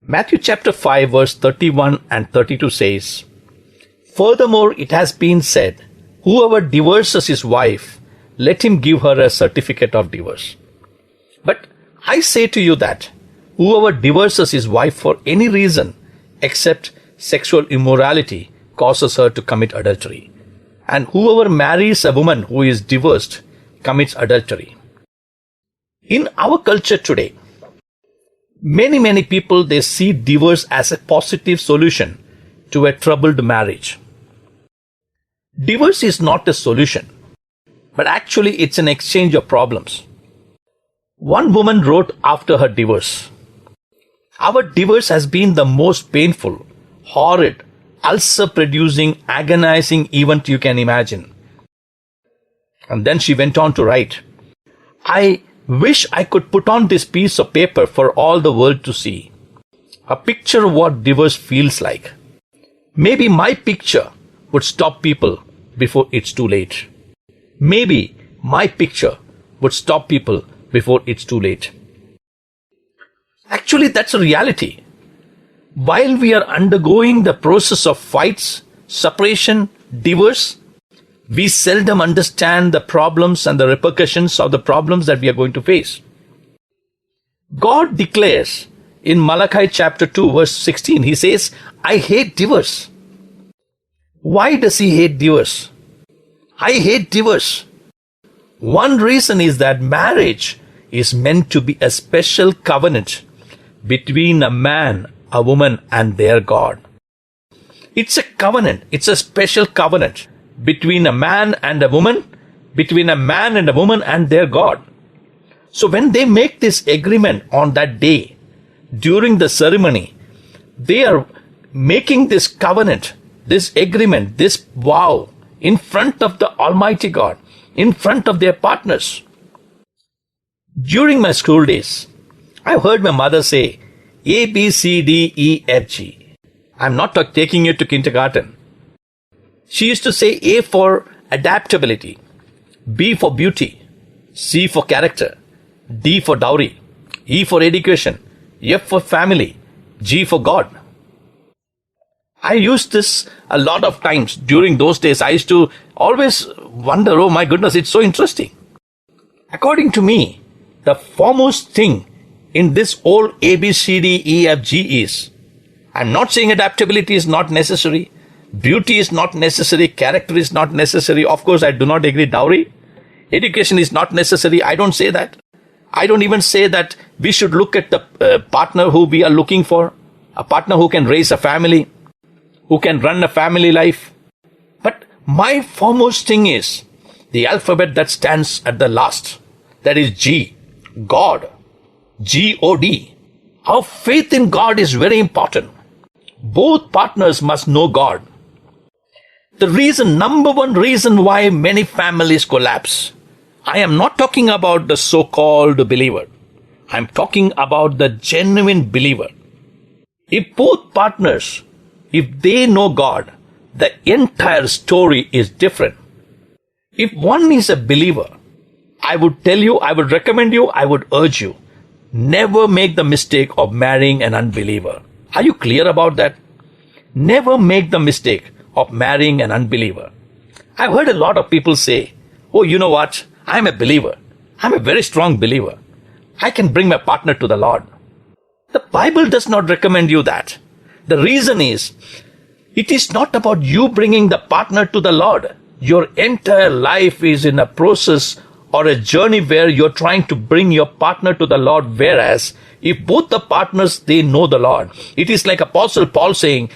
Matthew chapter 5 verse 31 and 32 says, "Furthermore it has been said, whoever divorces his wife, let him give her a certificate of divorce. But I say to you that whoever divorces his wife for any reason except sexual immorality causes her to commit adultery. And whoever marries a woman who is divorced commits adultery." In our culture today, many people, they see divorce as a positive solution to a troubled marriage. Divorce is not a solution, but actually it's an exchange of problems. One woman wrote after her divorce, "Our divorce has been the most painful, horrid, ulcer-producing, agonizing event you can imagine." And then she went on to write, "I wish I could put on this piece of paper for all the world to see. A picture of what divorce feels like. Maybe my picture would stop people before it's too late. Maybe my picture would stop people before it's too late." Actually, that's a reality. While we are undergoing the process of fights, separation, divorce, we seldom understand the problems and the repercussions of the problems that we are going to face. God declares in Malachi chapter 2 verse 16, he says, "I hate divorce." Why does he hate divorce? I hate divorce. One reason is that marriage is meant to be a special covenant between a man, a woman, and their God. It's a covenant. It's a special covenant between a man and a woman, between a man and a woman and their God. So when they make this agreement on that day, during the ceremony, they are making this covenant, this agreement, this vow in front of the Almighty God, in front of their partners. During my school days, I've heard my mother say, A, B, C, D, E, F, G. I'm not taking you to kindergarten. She used to say A for adaptability, B for beauty, C for character, D for dowry, E for education, F for family, G for God. I used this a lot of times during those days. I used to always wonder, oh my goodness, it's so interesting. According to me, the foremost thing in this whole A, B, C, D, E, F, G is, I'm not saying adaptability is not necessary, beauty is not necessary, character is not necessary. Of course, I do not agree. Dowry, education is not necessary. I don't say that. I don't even say that we should look at the partner who we are looking for, a partner who can raise a family, who can run a family life. But my foremost thing is the alphabet that stands at the last. That is G, God, G-O-D. Our faith in God is very important. Both partners must know God. The number one reason why many families collapse, I am not talking about the so-called believer. I'm talking about the genuine believer. If both partners, if they know God, the entire story is different. If one is a believer, I would tell you, I would recommend you, I would urge you, never make the mistake of marrying an unbeliever. Are you clear about that? Never make the mistake of marrying an unbeliever. I've heard a lot of people say, oh, you know what? I'm a believer. I'm a very strong believer. I can bring my partner to the Lord. The Bible does not recommend you that. The reason is, it is not about you bringing the partner to the Lord. Your entire life is in a process or a journey where you're trying to bring your partner to the Lord. Whereas, if both the partners, they know the Lord, it is like Apostle Paul saying,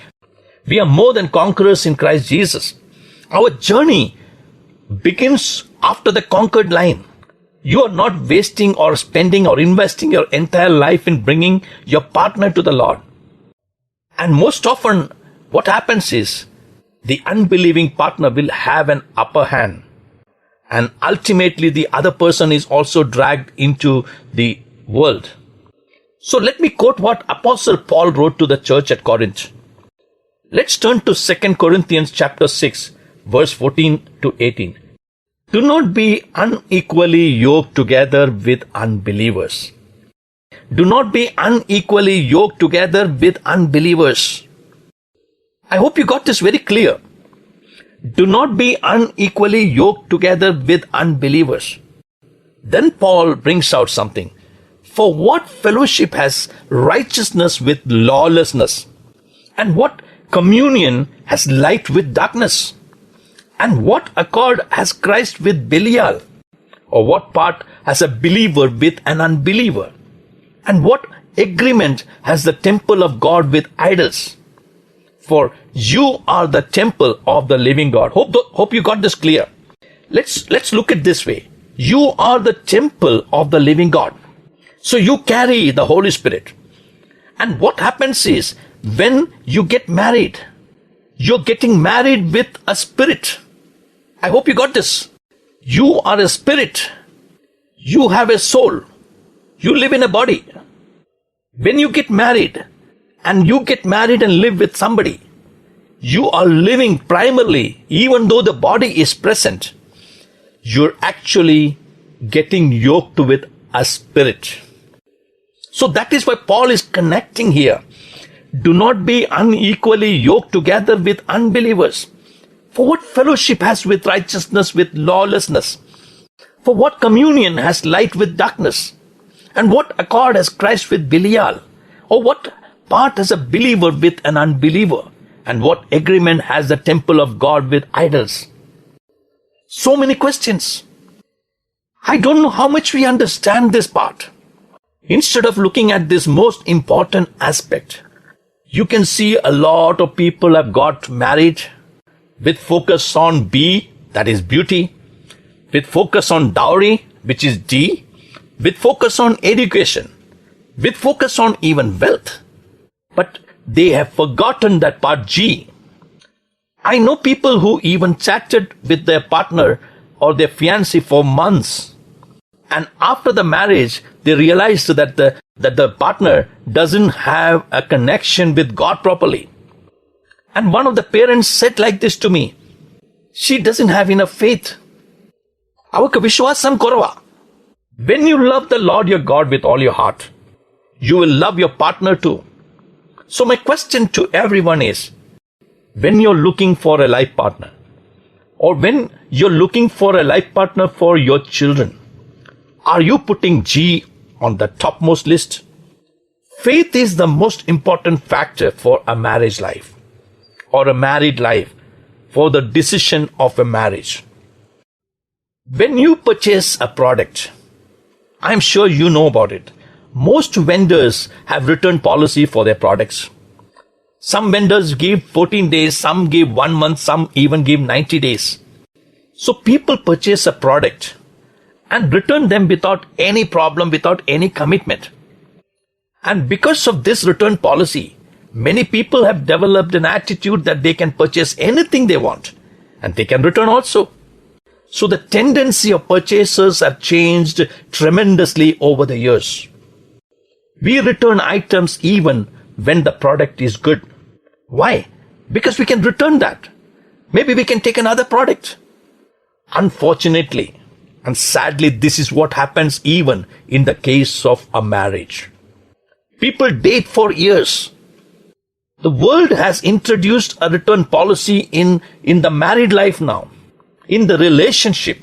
we are more than conquerors in Christ Jesus. Our journey begins after the conquered line. You are not wasting or spending or investing your entire life in bringing your partner to the Lord. And most often, what happens is, the unbelieving partner will have an upper hand. And ultimately, the other person is also dragged into the world. So let me quote what Apostle Paul wrote to the church at Corinth. Let's turn to 2 Corinthians chapter 6, verse 14 to 18. Do not be unequally yoked together with unbelievers. do not be unequally yoked together with unbelievers. I hope you got this very clear. Do not be unequally yoked together with unbelievers. Then Paul brings out something. For what fellowship has righteousness with lawlessness? And what communion has light with darkness? And what accord has Christ with Belial? Or what part has a believer with an unbeliever? And what agreement has the temple of God with idols? For you are the temple of the living God. Hope you got this clear. Let's look at this way. You are the temple of the living God. So you carry the Holy Spirit. And what happens is, when you get married, you're getting married with a spirit. I hope you got this. You are a spirit. You have a soul. You live in a body. When you get married, and live with somebody, you are living primarily, even though the body is present, you're actually getting yoked with a spirit. So that is why Paul is connecting here. Do not be unequally yoked together with unbelievers. For what fellowship has with righteousness with lawlessness? For what communion has light with darkness? And what accord has Christ with Belial? Or what part has a believer with an unbeliever? And what agreement has the temple of God with idols? So many questions. I don't know how much we understand this part. Instead of looking at this most important aspect, you can see a lot of people have got married with focus on B, that is beauty, with focus on dowry, which is D, with focus on education, with focus on even wealth. But they have forgotten that part G. I know people who even chatted with their partner or their fiancé for months. And after the marriage, they realized that the partner doesn't have a connection with God properly. And one of the parents said like this to me, she doesn't have enough faith. Avakku vishwasam korava. When you love the Lord your God with all your heart, you will love your partner too. So my question to everyone is, when you're looking for a life partner, or when you're looking for a life partner for your children, are you putting G on the topmost list? Faith is the most important factor for a marriage life, or a married life, for the decision of a marriage. When you purchase a product, I'm sure you know about it. Most vendors have return policy for their products. Some vendors give 14 days, some give 1 month, some even give 90 days. So people purchase a product and return them without any problem, without any commitment. And because of this return policy, many people have developed an attitude that they can purchase anything they want and they can return also. So the tendency of purchasers have changed tremendously over the years. We return items even when the product is good. Why? Because we can return that. Maybe we can take another product. Unfortunately, and sadly, this is what happens even in the case of a marriage. People date for years. The world has introduced a return policy in the married life now, in the relationship.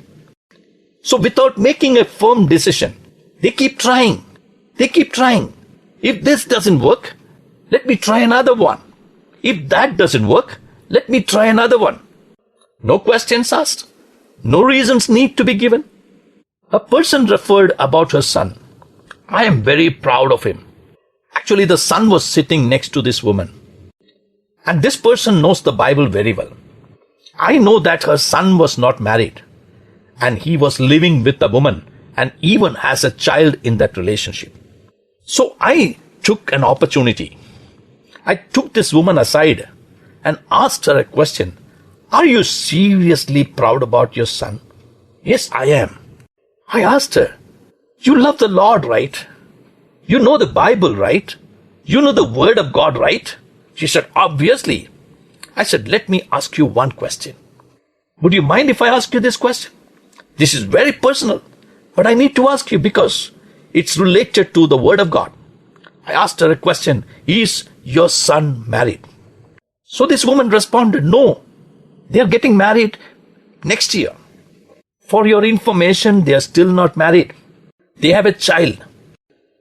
So without making a firm decision, they keep trying. They keep trying. If this doesn't work, let me try another one. If that doesn't work, let me try another one. No questions asked. No reasons need to be given. A person referred about her son. I am very proud of him. Actually, the son was sitting next to this woman. And this person knows the Bible very well. I know that her son was not married. And he was living with a woman and even has a child in that relationship. So I took an opportunity. I took this woman aside and asked her a question. Are you seriously proud about your son? Yes, I am. I asked her, you love the Lord, right? You know the Bible, right? You know the Word of God, right? She said, obviously. I said, let me ask you one question. Would you mind if I ask you this question? This is very personal, but I need to ask you because It's related to the Word of God. I asked her a question, is your son married? So this woman responded, no, they are getting married next year. For your information, they are still not married. They have a child.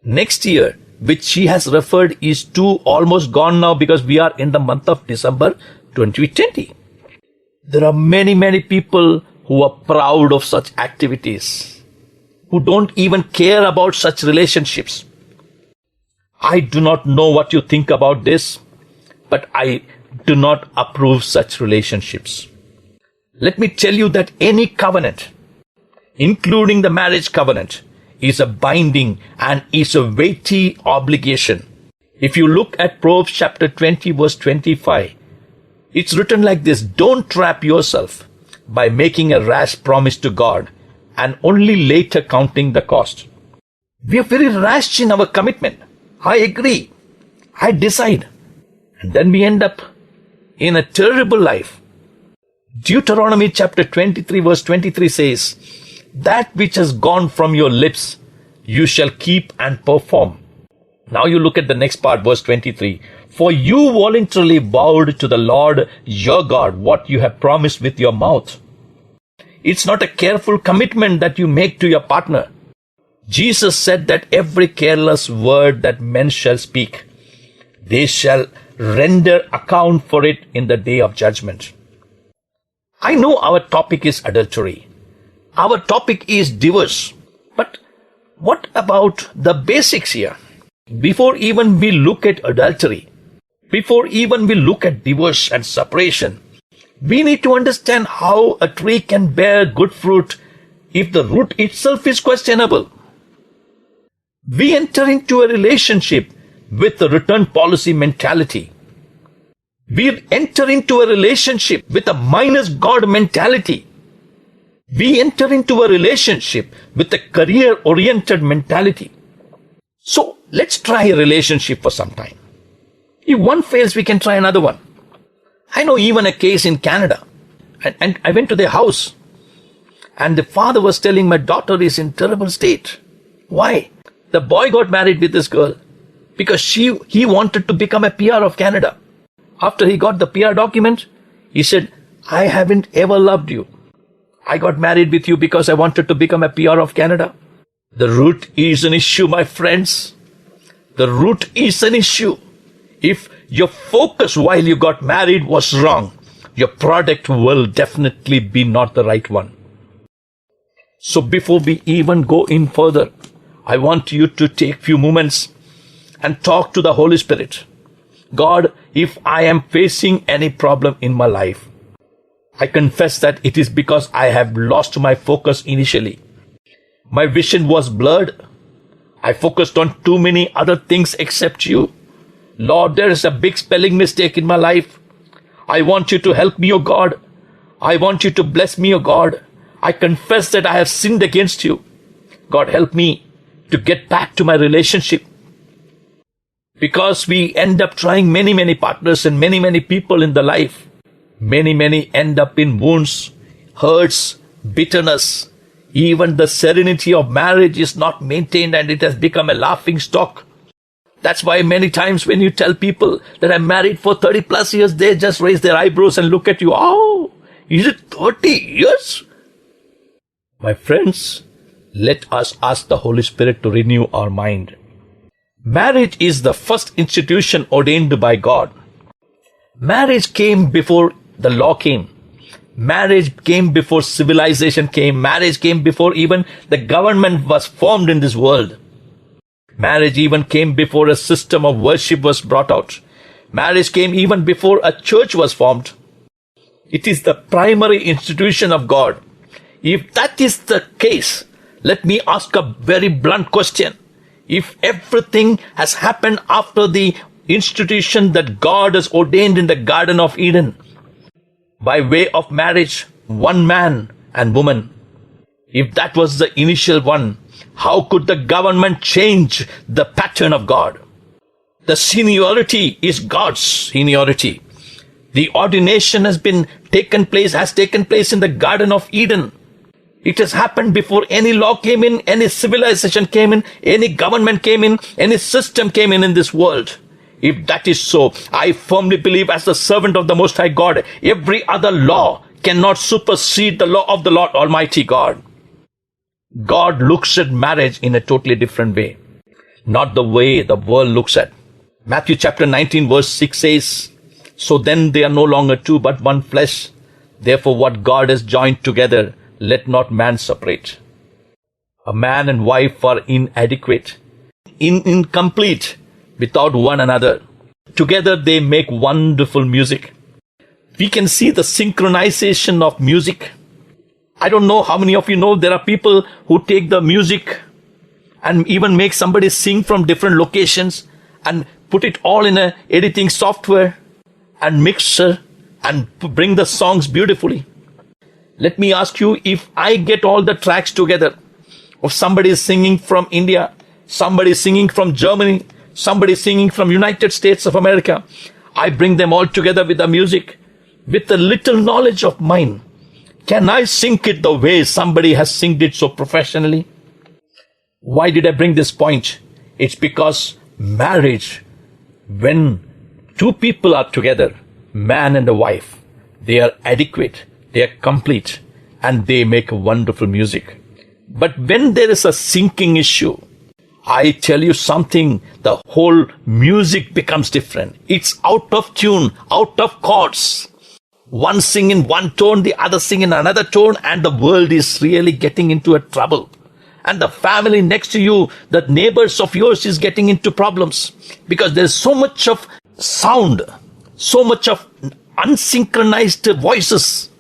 Next year, which she has referred, is almost gone now because we are in the month of December 2020. There are many people who are proud of such activities, who don't even care about such relationships. I do not know what you think about this, but I do not approve such relationships. Let me tell you that any covenant, including the marriage covenant, is a binding and is a weighty obligation. If you look at Proverbs chapter 20 verse 25, it's written like this: don't trap yourself by making a rash promise to God and only later counting the cost. We are very rash in our commitment. I agree. I decide. And then we end up in a terrible life. Deuteronomy chapter 23 verse 23 says, that which has gone from your lips, you shall keep and perform. Now you look at the next part, verse 23. For you voluntarily vowed to the Lord your God what you have promised with your mouth. It's not a careful commitment that you make to your partner. Jesus said that every careless word that men shall speak, they shall render account for it in the day of judgment. I know our topic is adultery. Our topic is divorce. But what about the basics here? Before even we look at adultery, before even we look at divorce and separation, we need to understand how a tree can bear good fruit if the root itself is questionable. We enter into a relationship with a return policy mentality. We enter into a relationship with a minus God mentality. We enter into a relationship with a career-oriented mentality. So let's try a relationship for some time. If one fails, we can try another one. I know even a case in Canada. And I went to their house. And the father was telling, my daughter is in terrible state. Why? The boy got married with this girl because he wanted to become a PR of Canada. After he got the PR document, he said, I haven't ever loved you. I got married with you because I wanted to become a PR of Canada. The root is an issue, my friends. The root is an issue. If your focus while you got married was wrong, your product will definitely be not the right one. So before we even go in further, I want you to take few moments and talk to the Holy Spirit. God, if I am facing any problem in my life, I confess that it is because I have lost my focus initially. My vision was blurred. I focused on too many other things except you. Lord, there is a big spelling mistake in my life. I want you to help me, O God. I want you to bless me, O God. I confess that I have sinned against you. God, help me to get back to my relationship. Because we end up trying many partners and many people in the life. Many end up in wounds, hurts, bitterness. Even the serenity of marriage is not maintained and it has become a laughing stock. That's why many times when you tell people that I'm married for 30 plus years, they just raise their eyebrows and look at you. Oh, is it 30 years? My friends, let us ask the Holy Spirit to renew our mind. Marriage is the first institution ordained by God. Marriage came before the law came. Marriage came before civilization came. Marriage came before even the government was formed in this world. Marriage even came before a system of worship was brought out. Marriage came even before a church was formed. It is the primary institution of God. If that is the case, let me ask a very blunt question. If everything has happened after the institution that God has ordained in the Garden of Eden, by way of marriage, one man and woman, if that was the initial one, how could the government change the pattern of God? The seniority is God's seniority. The ordination has taken place in the Garden of Eden. It has happened before any law came in, any civilization came in, any government came in, any system came in this world. If that is so, I firmly believe as the servant of the Most High God, every other law cannot supersede the law of the Lord Almighty God. God looks at marriage in a totally different way, not the way the world looks at. Matthew chapter 19 verse 6 says, "So then they are no longer two but one flesh. Therefore what God has joined together, let not man separate." A man and wife are inadequate, incomplete without one another. Together they make wonderful music. We can see the synchronization of music. I don't know how many of you know there are people who take the music and even make somebody sing from different locations and put it all in a editing software and mixer and bring the songs beautifully. Let me ask you, if I get all the tracks together of somebody singing from India, somebody singing from Germany, somebody singing from United States of America, I bring them all together with the music, with a little knowledge of mine. Can I sing it the way somebody has sung it so professionally? Why did I bring this point? It's because marriage, when two people are together, man and a wife, they are adequate, they are complete, and they make wonderful music. But when there is a syncing issue, I tell you something, the whole music becomes different. It's out of tune, out of chords. One sing in one tone, the other sing in another tone, and the world is really getting into a trouble. And the family next to you, the neighbors of yours is getting into problems because there's so much of sound, so much of unsynchronized voices.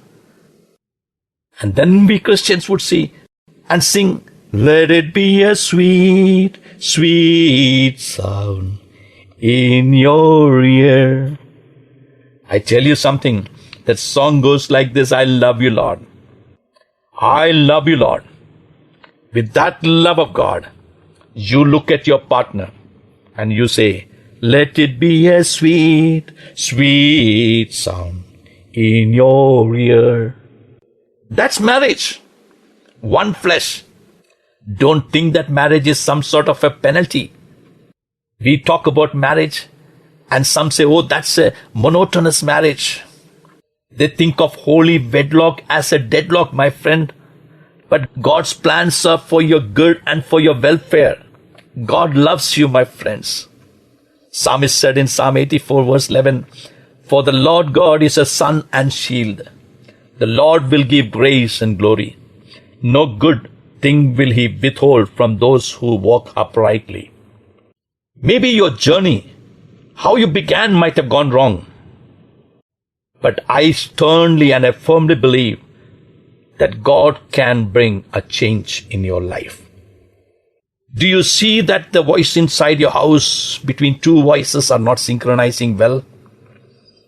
And then we Christians would see and sing, "Let it be a sweet, sweet sound in your ear." I tell you something, that song goes like this: "I love you, Lord. I love you, Lord." With that love of God, you look at your partner and you say, "Let it be a sweet, sweet sound in your ear." That's marriage. One flesh. Don't think that marriage is some sort of a penalty. We talk about marriage and some say, "Oh, that's a monotonous marriage." They think of holy wedlock as a deadlock, my friend. But God's plans are for your good and for your welfare. God loves you, my friends. Psalmist said in Psalm 84 verse 11, "For the Lord God is a sun and shield. The Lord will give grace and glory. No good thing will he withhold from those who walk uprightly." Maybe your journey, how you began, might have gone wrong. But I sternly and I firmly believe that God can bring a change in your life. Do you see that the voice inside your house between two voices are not synchronizing well?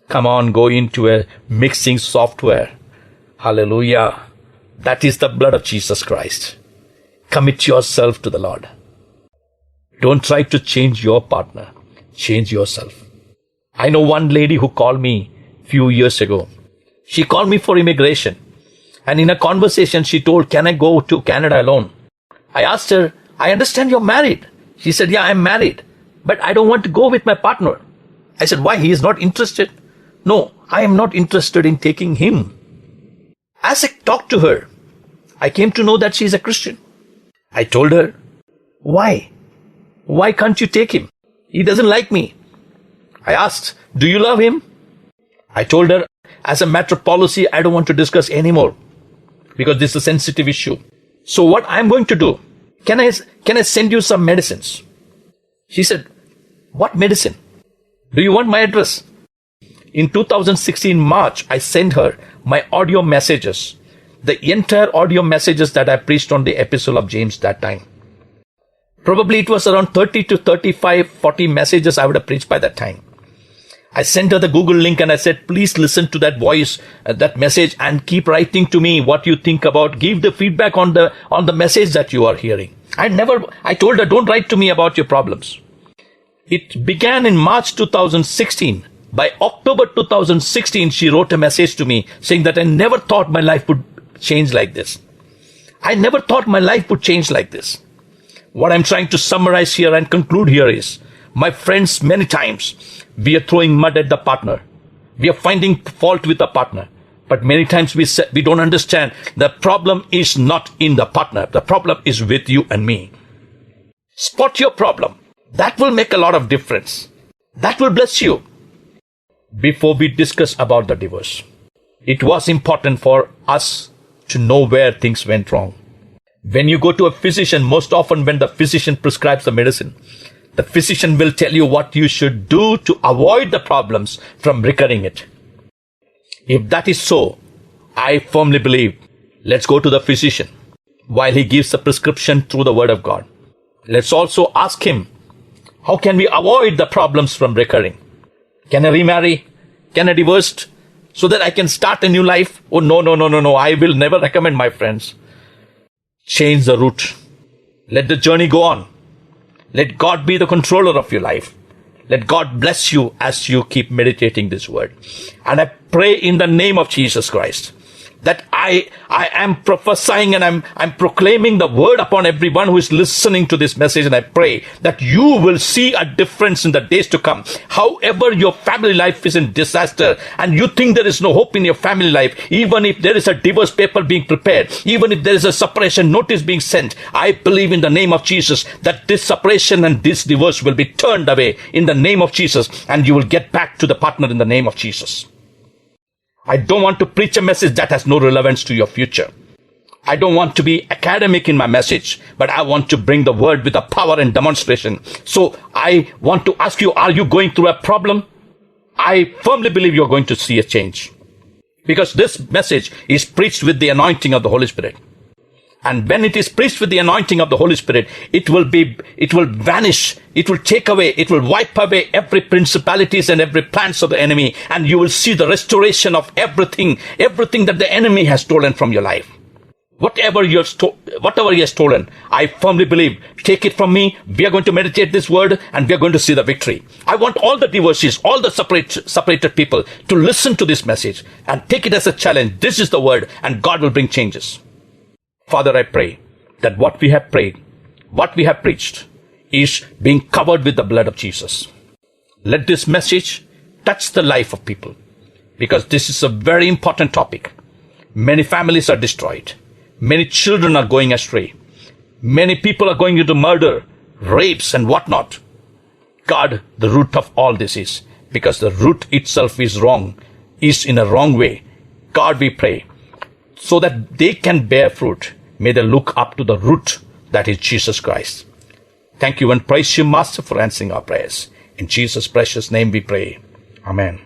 Come on, go into a mixing software. Hallelujah. That is the blood of Jesus Christ. Commit yourself to the Lord. Don't try to change your partner. Change yourself. I know one lady who called me few years ago. She called me for immigration. And in a conversation, she told, "Can I go to Canada alone?" I asked her, "I understand you're married." She said, "Yeah, I'm married, but I don't want to go with my partner." I said, "Why? He is not interested?" "No, I am not interested in taking him." As I talked to her, I came to know that she is a Christian. I told her, "Why? Why can't you take him? He doesn't like me." I asked, "Do you love him?" I told her, as a matter of policy, I don't want to discuss anymore because this is a sensitive issue. So what I'm going to do, can I send you some medicines? She said, "What medicine? Do you want my address?" In 2016 March, I sent her my audio messages, the entire audio messages that I preached on the epistle of James that time. Probably it was around 30 to 35, 40 messages I would have preached by that time. I sent her the Google link and I said, "Please listen to that voice, that message, and keep writing to me what you think about. Give the feedback on the message that you are hearing." I told her, "Don't write to me about your problems." It began in March 2016. By October 2016, she wrote a message to me saying that I never thought my life would change like this. I never thought my life would change like this. What I'm trying to summarize here and conclude here is, my friends, many times we are throwing mud at the partner. We are finding fault with the partner. But many times we don't understand the problem is not in the partner. The problem is with you and me. Spot your problem. That will make a lot of difference. That will bless you. Before we discuss about the divorce, it was important for us to know where things went wrong. When you go to a physician, most often when the physician prescribes the medicine, the physician will tell you what you should do to avoid the problems from recurring it. If that is so, I firmly believe, let's go to the physician while he gives the prescription through the word of God. Let's also ask him, how can we avoid the problems from recurring? Can I remarry? Can I divorce so that I can start a new life? Oh, no. I will never recommend, my friends. Change the route. Let the journey go on. Let God be the controller of your life. Let God bless you as you keep meditating this word. And I pray in the name of Jesus Christ that I am prophesying and I'm proclaiming the word upon everyone who is listening to this message. And I pray that you will see a difference in the days to come. However, your family life is in disaster and you think there is no hope in your family life, even if there is a divorce paper being prepared, even if there is a separation notice being sent, I believe in the name of Jesus that this separation and this divorce will be turned away in the name of Jesus, and you will get back to the partner in the name of Jesus. I don't want to preach a message that has no relevance to your future. I don't want to be academic in my message, but I want to bring the word with a power and demonstration. So I want to ask you, are you going through a problem? I firmly believe you're going to see a change, because this message is preached with the anointing of the Holy Spirit. And when it is preached with the anointing of the Holy Spirit, it will vanish, it will take away, it will wipe away every principalities and every plans of the enemy. And you will see the restoration of everything that the enemy has stolen from your life. Whatever he has stolen, I firmly believe, take it from me. We are going to meditate this word and we are going to see the victory. I want all the divorcees, all the separated people to listen to this message and take it as a challenge. This is the word, and God will bring changes. Father, I pray that what we have prayed, what we have preached, is being covered with the blood of Jesus. Let this message touch the life of people, because this is a very important topic. Many families are destroyed. Many children are going astray. Many people are going into murder, rapes and whatnot. God, the root of all this is, because the root itself is wrong, is in a wrong way. God, we pray, so that they can bear fruit, may they look up to the root, that is Jesus Christ. Thank you and praise you, Master, for answering our prayers. In Jesus' precious name we pray. Amen.